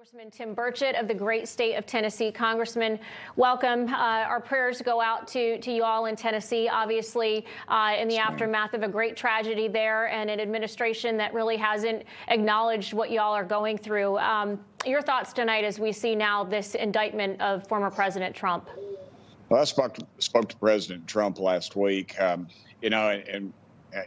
Congressman Tim Burchett of the great state of Tennessee. Congressman, welcome. Our prayers go out to you all in Tennessee, obviously, in the aftermath of a great tragedy there and an administration that really hasn't acknowledged what you all are going through. Your thoughts tonight as we see now this indictment of former President Trump? Well, I spoke to President Trump last week, and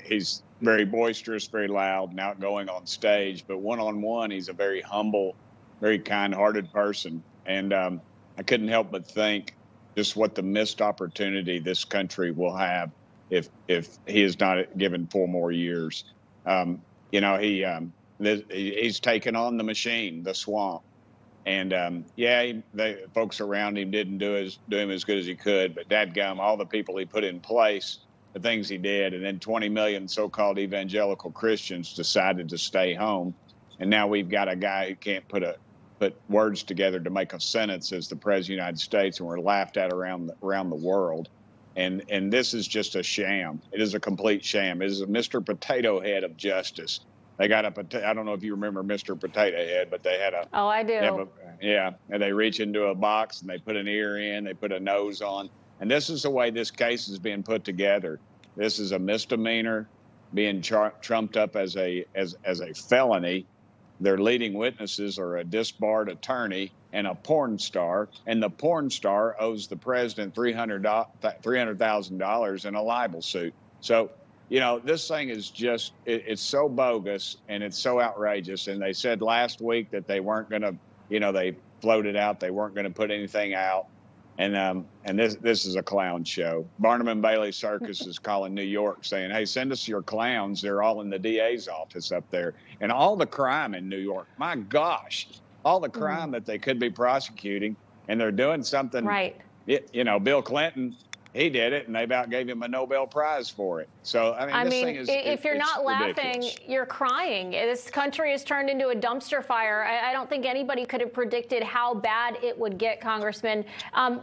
he's very boisterous, very loud, and outgoing on stage. But one-on-one, he's a very humble, very kind-hearted person. And I couldn't help but think just what the missed opportunity this country will have if he is not given 4 more years. He's taken on the machine, the swamp. And the folks around him didn't do him as good as he could, but dadgum, all the people he put in place, the things he did, and then 20 million so-called evangelical Christians decided to stay home. And now we've got a guy who can't put words together to make a sentence as the President of the United States, and we're laughed at around the world. And this is just a sham. It is a complete sham. It is a Mr. Potato Head of justice. They got I don't know if you remember Mr. Potato Head, but they had Oh, I do. And they reach into a box and they put an ear in, they put a nose on. And this is the way this case is being put together. This is a misdemeanor being trumped up as a felony. Their leading witnesses are a disbarred attorney and a porn star, and the porn star owes the president $300,000 in a libel suit. So, this thing is just, it's so bogus and it's so outrageous. And they said last week that they weren't going to, they floated out, they weren't going to put anything out. And this is a clown show. Barnum and Bailey Circus is calling New York saying, hey, send us your clowns. They're all in the DA's office up there. And all the crime in New York, my gosh, all the crime that they could be prosecuting, and they're doing something. Right. Bill Clinton, he did it, and they about gave him a Nobel Prize for it. So, this thing is, if you're not laughing, ridiculous. You're crying. This country has turned into a dumpster fire. I don't think anybody could have predicted how bad it would get, Congressman.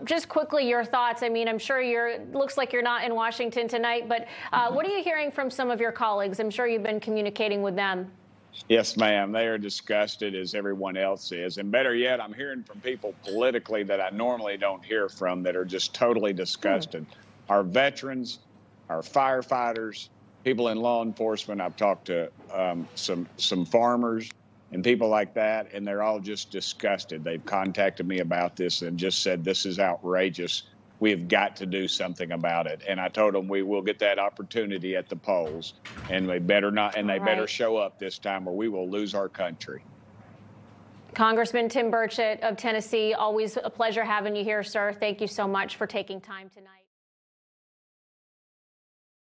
Just quickly, your thoughts. I'm sure looks like you're not in Washington tonight, but what are you hearing from some of your colleagues? I'm sure you've been communicating with them. Yes, ma'am. They are disgusted as everyone else is. And better yet, I'm hearing from people politically that I normally don't hear from that are just totally disgusted. Our veterans, our firefighters, people in law enforcement. I've talked to some farmers and people like that, and they're all just disgusted. They've contacted me about this and just said, this is outrageous. We've got to do something about it. And I told them we will get that opportunity at the polls, and they better not, and they better show up this time or we will lose our country. Congressman Tim Burchett of Tennessee, always a pleasure having you here, sir. Thank you so much for taking time tonight.